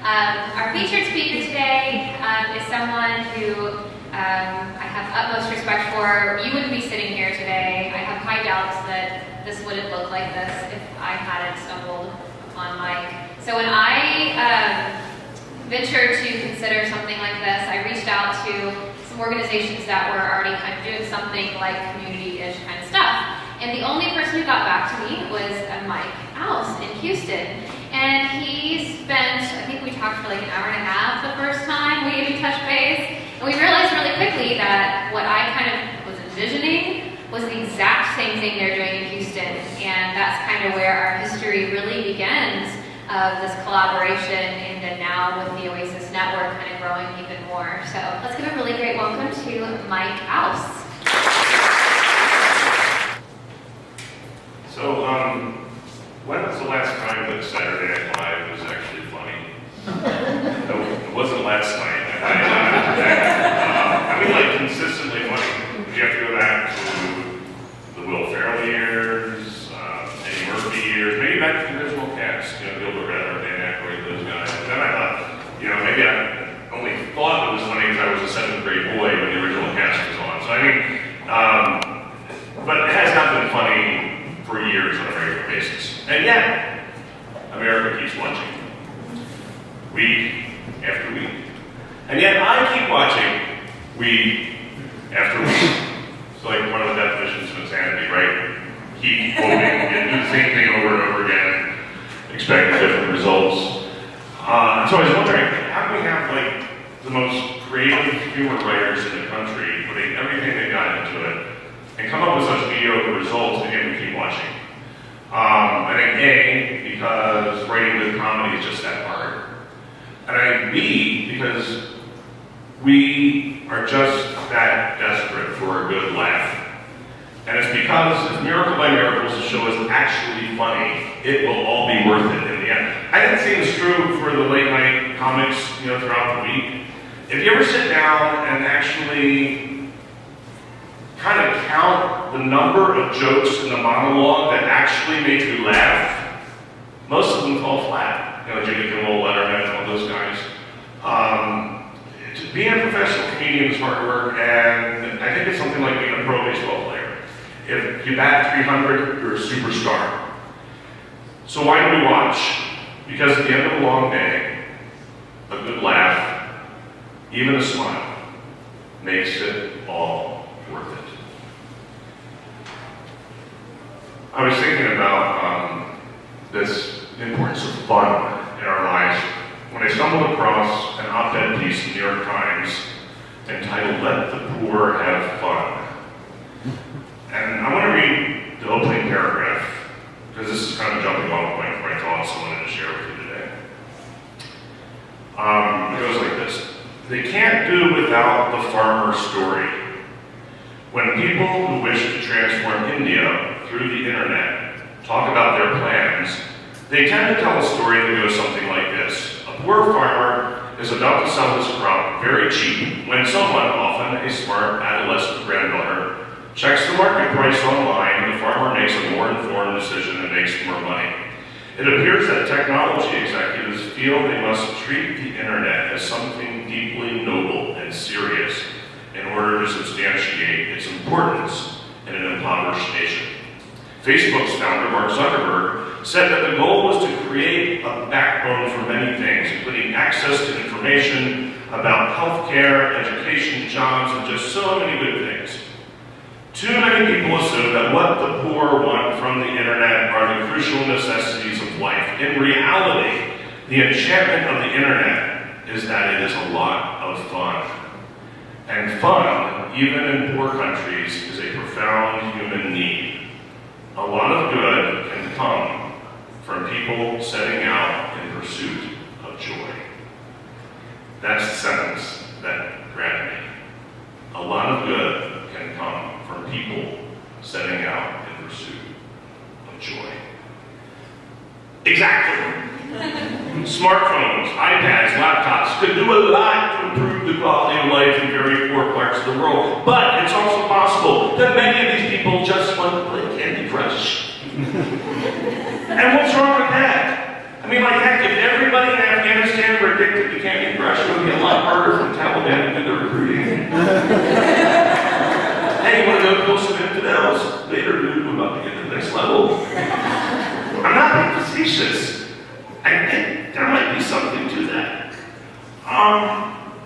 Our featured speaker today is someone who I have utmost respect for. You wouldn't be sitting here today. I have high doubts that this wouldn't look like this if I hadn't stumbled upon Mike. So when I ventured to consider something like this, I reached out to some organizations that were already kind of doing something like community-ish kind of stuff. And the only person who got back to me was Mike Aus in Houston. And he spent, I think we talked for like an hour and a half the first time we even touched base. And we realized really quickly that what I kind of was envisioning was the exact same thing they're doing in Houston. And that's kind of where our history really begins of this collaboration, and then now with the Oasis Network kind of growing even more. So let's give a really great welcome to Mike Aus. So, when was the last time that Saturday Night Live was actually funny? No, it wasn't last night. I mean, like, consistently funny. You have to go back to the Will Ferrell years, Eddie Murphy years, maybe back to the original cast, Gilbert Redder, Dan Aykroyd, those guys. And then I thought, maybe I only thought it was funny because I was a 7th grade boy when the original cast was on. So, I mean, but it has not been funny for years on a regular basis. And yet, America keeps watching. Week after week. And yet, I keep watching week after week. It's like one of the definitions of insanity, right? Keep quoting and do the same thing over and over again, expect different results. So I was wondering, how can we have like the most creative humor writers in the country putting everything they got into it and come up with such mediocre results, and yet we keep watching? I think A, because writing good comedy is just that hard. And I think B, because we are just that desperate for a good laugh. And it's because if Miracle by Miracles, the show is actually funny, it will all be worth it in the end. I think the same is true for the late night comics, throughout the week. If you ever sit down and actually kind of count the number of jokes in the monologue that actually make you laugh, most of them fall flat. Jimmy Kimmel, Letterman, all those guys. Being a professional comedian is hard work, and I think it's something like being a pro baseball player. If you bat 300, you're a superstar. So why do we watch? Because at the end of a long day, a good laugh, even a smile, makes it all worth it. I was thinking about the importance of fun in our lives when I stumbled across an op-ed piece in the New York Times entitled, "Let the Poor Have Fun." And I want to read the opening paragraph, because this is kind of a jumping off point for my thoughts I wanted to share with you today. It goes like this. They can't do without the farmer story. When people who wish to transform India through the internet talk about their plans, they tend to tell a story that goes something like this. A poor farmer is about to sell his crop very cheap when someone, often a smart adolescent granddaughter, checks the market price online, and the farmer makes a more informed decision and makes more money. It appears that technology executives feel they must treat the internet as something deeply noble and serious in order to substantiate its importance in an impoverished nation. Facebook's founder, Mark Zuckerberg, said that the goal was to create a backbone for many things, including access to information about healthcare, education, jobs, and just so many good things. Too many people assume that what the poor want from the internet are the crucial necessities of life. In reality, the enchantment of the internet is that it is a lot of fun. And fun, even in poor countries, is a profound human need. A lot of good can come from people setting out in pursuit of joy. That's the sentence that grabbed me. A lot of good can come from people setting out in pursuit of joy. Exactly. Smartphones, iPads, laptops could do a lot to improve the quality of life in very poor parts of the world, but it's also possible that many of these people just want to play Candy Crush. And what's wrong with that? I mean, like heck, if everybody in Afghanistan were going to be a lot harder for the Taliban to do their recruiting. Hey, you want to go kill some infidels? Later, dude, we're about to get to the next level. I'm not being facetious. I think there might be something to that.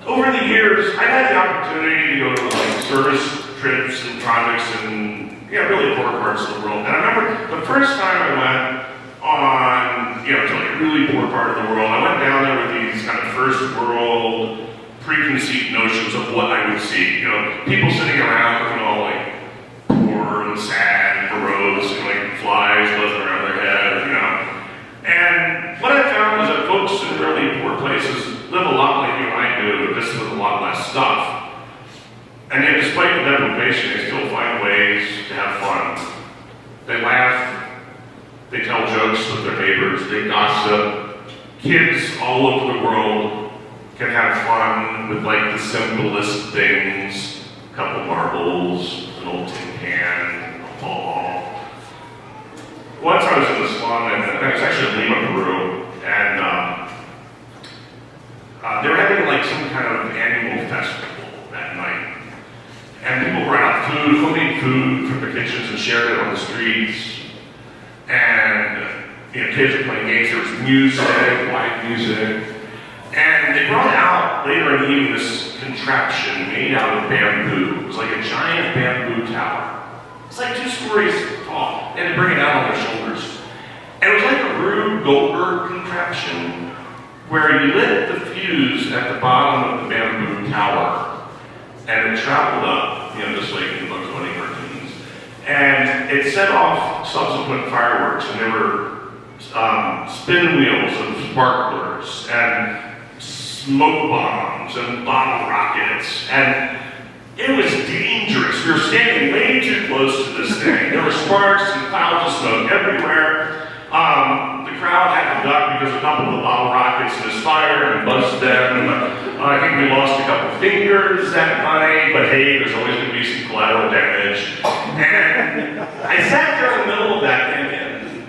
Over the years, I've had the opportunity to go to like service trips and projects in really poor parts of the world. And I remember the first time I went on, to like a really poor part of the world, I went down there with these kind of first world preconceived notions of what I would see. People sitting around looking all like poor and sad and morose and like flies buzzing around their head, And what I found was that folks in really poor places live a lot like you and I do, but just with a lot less stuff. And yet, despite the deprivation, they still find ways to have fun. They laugh, they tell jokes with their neighbors, they gossip. Kids all over the world can have fun with like the simplest things, a couple marbles, an old tin can, a ball. Once I was in the slum, and I was actually in Lima, Peru, and they were having like some kind of annual festival that night. And people brought out food, homemade food from their kitchens and shared it on the streets. And kids were playing games, there was music, live music. And they brought out later in the evening this contraption made out of bamboo. It was like a giant bamboo tower. It's like 2 stories tall. They had to bring it out on their shoulders. And it was like a Rube Goldberg contraption where you lit the fuse at the bottom of the bamboo tower and it traveled up, just like in the Bugs Bunny cartoons. And it set off subsequent fireworks, and there were spin wheels and sparklers and smoke bombs and bottle rockets, and it was dangerous. We were standing way too close to this thing. There were sparks and clouds of smoke everywhere. The crowd had to duck because a couple of the bottle rockets missed fire and buzzed them. I think we lost a couple fingers that night, but hey, there's always going to be some collateral damage. And I sat there in the middle of that thing, and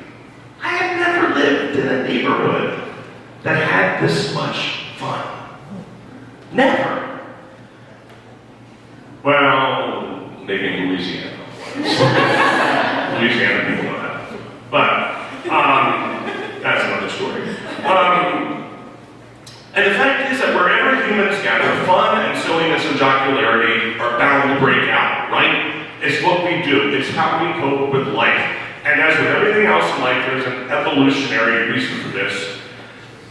I had never lived in a neighborhood that had this much fun. Never. Well, maybe in Louisiana. Louisiana people know that. But that's another story. And the fact is that wherever humans gather, fun and silliness and jocularity are bound to break out, right? It's what we do. It's how we cope with life. And as with everything else in life, there's an evolutionary reason for this.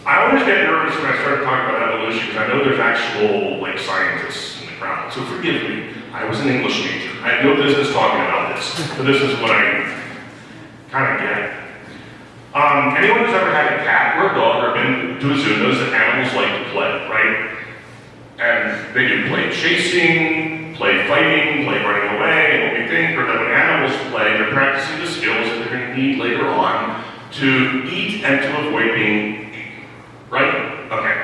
I always get nervous when I start talking about evolution because I know there's actual scientists in the crowd. So forgive me. I was an English major. I had no business talking about this, but this is what I kind of get. Anyone who's ever had a cat or a dog or been to a zoo knows that animals like to play, right? And they do play chasing, play fighting, play running away, and what we think are that when animals play, they're practicing the skills that they're going to need later on to eat and to avoid being eaten, right? Okay.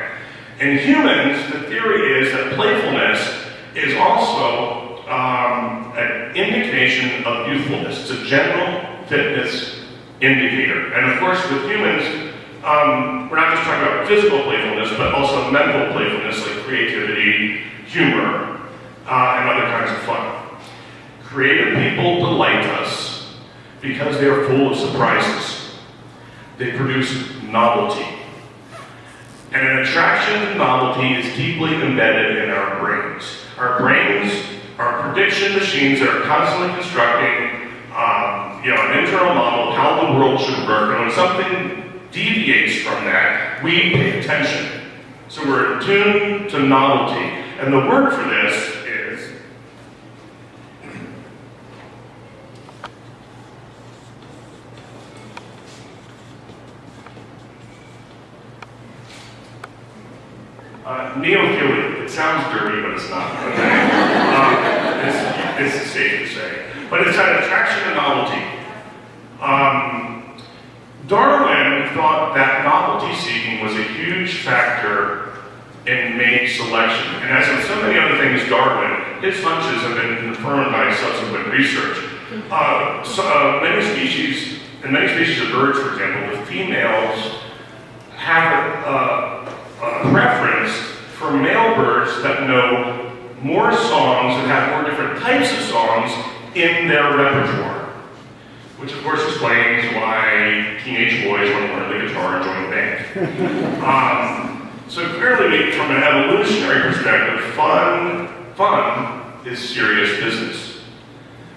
In humans, the theory is that playfulness is also an indication of youthfulness. It's a general fitness indicator. And of course, with humans, we're not just talking about physical playfulness, but also mental playfulness like creativity, humor, and other kinds of fun. Creative people delight us because they are full of surprises. They produce novelty. And an attraction to novelty is deeply embedded in our brains. Our brains are prediction machines that are constantly constructing an internal model of how the world should work, and when something deviates from that, we pay attention. So we're attuned to novelty. And the word for this is neophilia. It sounds dirty, but it's not. Okay? It's safe to say. But it's an attraction to novelty. Darwin thought that novelty seeking was a huge factor in mate selection. And as in so many other things, Darwin, his hunches have been confirmed by subsequent research. In many species of birds, for example, the females have a preference for for male birds that know more songs and have more different types of songs in their repertoire. Which of course explains why teenage boys want to learn the guitar and join a band. So clearly, from an evolutionary perspective, fun is serious business.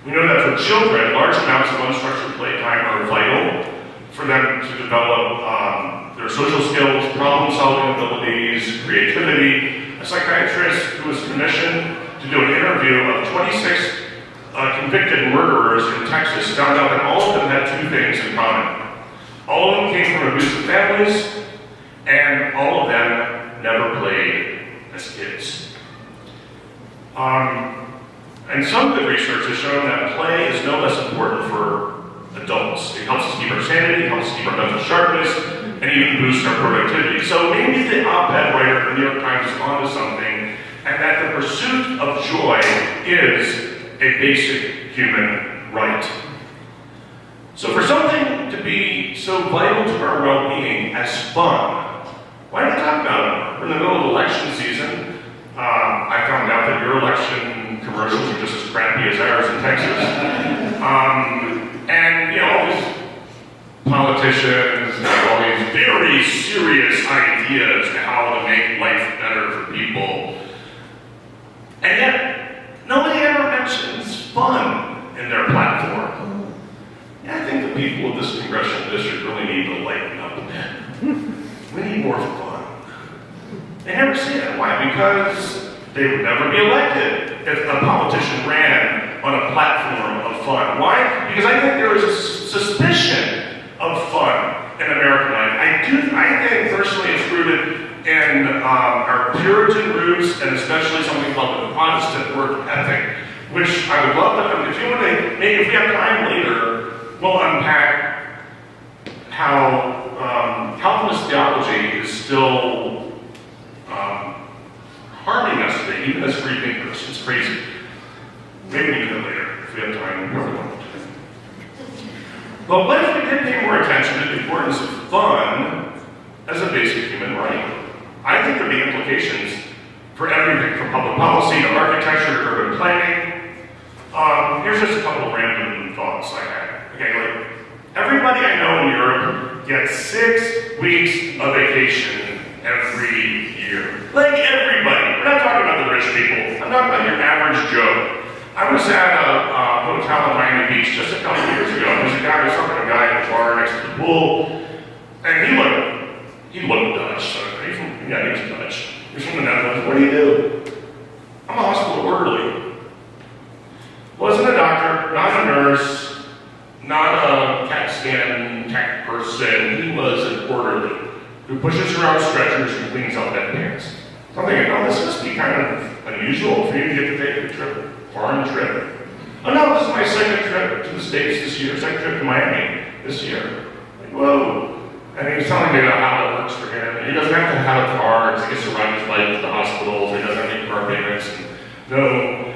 We know that for children, large amounts of unstructured playtime are vital for them to develop their social skills, problem-solving abilities, creativity. A psychiatrist who was commissioned to do an interview of 26 convicted murderers in Texas found out that all of them had two things in common. All of them came from abusive families, and all of them never played as kids. And some good research has shown that play is no less important for adults. It helps us keep our sanity, it helps us keep our mental sharpness, and even boost our productivity. So maybe the op-ed writer for the New York Times is onto something, and that the pursuit of joy is a basic human right. So for something to be so vital to our well-being as fun, why do we talk about it? We're in the middle of election season. I found out that your election commercials are just as crappy as ours in Texas. And all these politicians have all these very serious ideas to how to make life better for people. And yet, nobody ever mentions fun in their platform. Yeah, I think the people of this congressional district really need to lighten up a bit. We need more fun. They never say that. Why? Because they would never be elected if a politician ran on a platform of fun. Why? Because I think there is a suspicion of fun in American life. I think personally it's rooted in our Puritan roots, and especially something called the Protestant work ethic, which I would love to, if you want to, maybe if we have time later, we'll unpack how Calvinist theology is still harming us today, even as free thinkers. It's crazy. Maybe we can do it later, if we have time. We probably won't. But what if we did pay more attention to the importance of fun as a basic human right? I think there'd be implications for everything from public policy to architecture to urban planning. Here's just a couple of random thoughts I had. Okay, everybody I know in Europe gets 6 weeks of vacation every year. Everybody. We're not talking about the rich people. I'm talking about your average Joe. I was at a hotel in Miami Beach just a couple of years ago. There's a guy who was talking to a guy at the bar next to the pool, and he looked Dutch. So he's Dutch. He's from the Netherlands. What do you do? I'm a hospital orderly. Wasn't a doctor, not a nurse, not a CAT scan tech person. He was an orderly who pushes around stretchers and cleans out bedpans. So I'm thinking, this must be kind of unusual for you to get to take a trip, foreign trip. Oh no, this is my second trip to the States this year, second trip to Miami this year. Whoa. And he was telling me about how it works for him. He doesn't have to have a car, he gets to ride his bike to the hospitals, he doesn't have any car payments, and no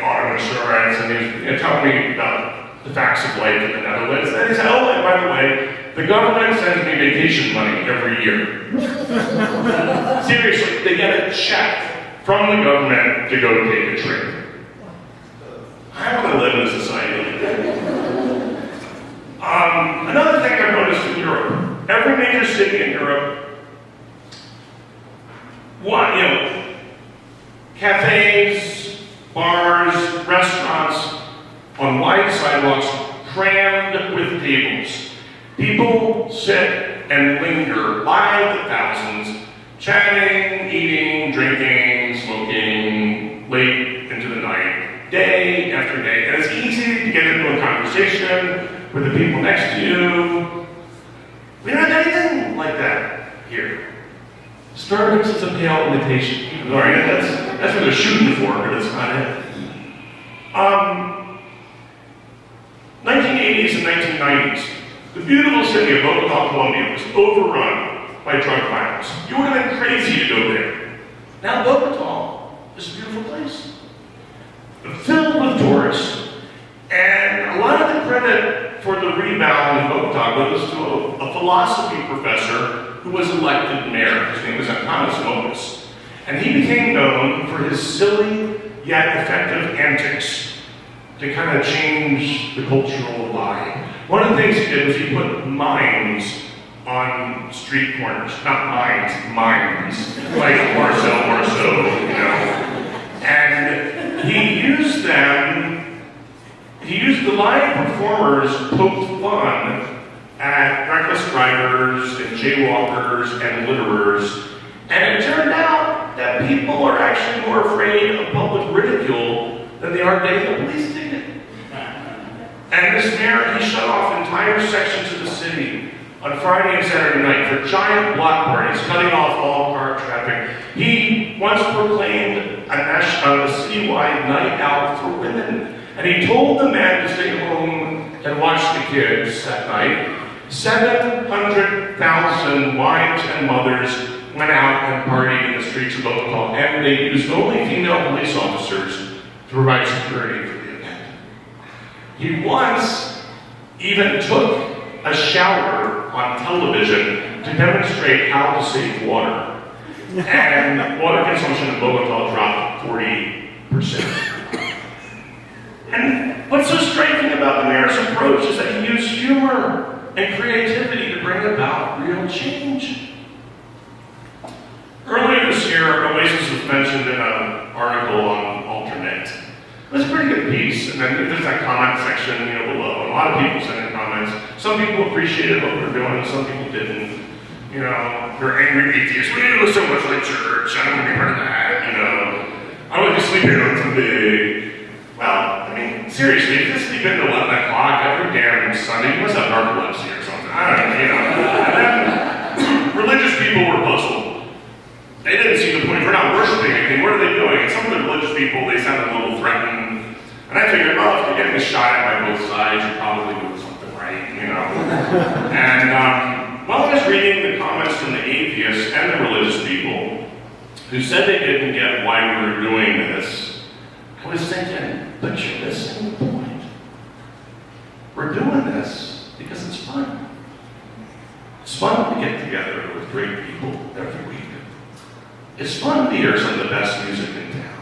auto insurance, and he was telling me about the facts of life in the Netherlands. And he said, and by the way, the government sends me vacation money every year. Seriously, they get a check from the government to go take a trip. I want to live in a society like that. Another thing I've noticed in Europe, every major city in Europe, cafes, bars, restaurants, on wide sidewalks, crammed with tables. People sit and linger by the thousands, chatting, eating, drinking, smoking, late into the night, day after day. And it's easy to get into a conversation with the people next to you. We don't have anything like that here. Starbucks is a pale imitation. All right, that's what they're shooting for, but it's not it. 1980s and 1990s, the beautiful city of Bogota, Colombia was overrun by drug violence. You would have been crazy to go there. Now Bogota is a beautiful place, filled with tourists, and a lot of the credit for the rebound in Bogota goes to a philosophy professor who was elected mayor. His name was Thomas Moses. became known for his silly yet effective antics to kind of change the cultural vibe. One of the things he did was he put mines on street corners. Not mines, mines. Like Marcel, you know. And he used them, he used the live performers poked fun at reckless drivers and jaywalkers and litterers. And it turned out that people are actually more afraid of public ridicule than they are getting a police ticket. And this mayor, he shut off entire sections of the city on Friday and Saturday night for giant block parties, cutting off all car traffic. He once proclaimed a citywide night out for women. And he told the men to stay home and watch the kids that night. 700,000 wives and mothers went out and partied in the streets of Bogota, and they used only female police officers to provide security for the event. He once even took a shower on television to demonstrate how to save water. And water consumption in Bogota dropped 40%. And what's so striking about the mayor's approach is that he used humor and creativity to bring about real change. Earlier this year, Oasis was mentioned in an article on Alternate. It was a pretty good piece, and then there's that comment section, below. And a lot of people sent in comments. Some people appreciated what we were doing, and some people didn't. They're angry atheists. We look so much like church. I don't want to be part of that. I want to sleep here on Sunday. Well, seriously, if you sleep in at 11 o'clock every damn Sunday, you must have narcolepsy or something. I don't know, And then religious people were puzzled. They didn't see the point. We're not worshiping anything. What are they doing? And some of the religious people, they sounded a little threatened. And I figured, well, if you're getting a shot at by both sides, you're probably doing something right, And while I was reading the comments from the atheists and the religious people who said they didn't get why we were doing this, I was thinking, but you're missing the point. We're doing this because it's fun. It's fun to get together with great people every week. It's fun to hear some of the best music in town.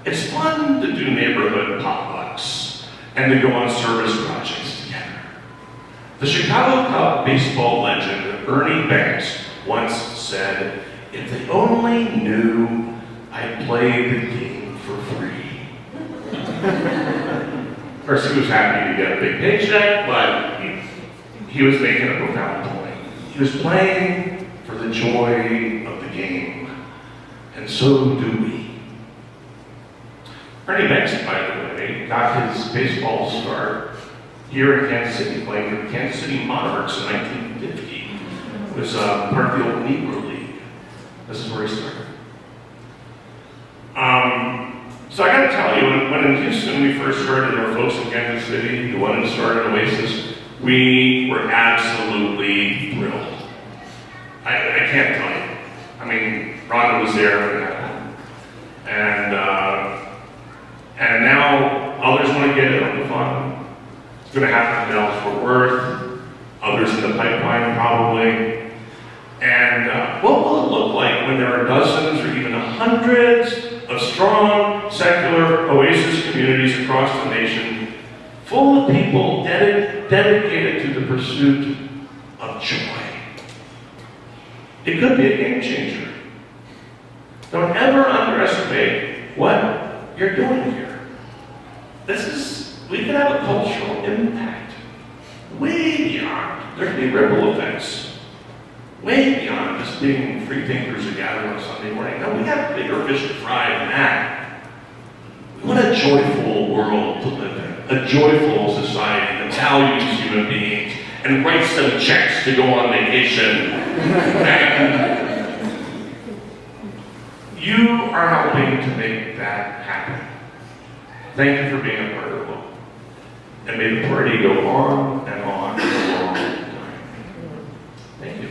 It's fun to do neighborhood potlucks and to go on service projects together. The Chicago Cub baseball legend Ernie Banks once said, "If they only knew I'd play the game for free." Of course, he was happy to get a big paycheck, but he was making a profound point. He was playing for the joy of the game, and so do we. Ernie Banks, by the way, got his baseball start here in Kansas City, playing for the Kansas City Monarchs in 1950. It was part of the old Negro League. This is where he started. So I gotta tell you, when in Houston we first started our folks in Kansas City, the one who started Oasis, we were absolutely thrilled. I can't tell you. Rhonda was there for that one. And now others want to get in on the fun. It's gonna happen in Dallas Fort Worth, others in the pipeline probably. And what will it look like when there are dozens or even hundreds of strong, secular Oasis communities across the nation, full of people dedicated to the pursuit of joy? It could be a game changer. Don't ever underestimate what you're doing here. We can have a cultural impact way beyond. There can be ripple effects way beyond just being free thinkers who gather on a Sunday morning. No, we have bigger fish to fry than that. We want a joyful world to live in, a joyful society that values human beings and writes them checks to go on vacation. And you are helping to make that happen. Thank you for being a part of it. And may the party go on and on for a long time. Thank you.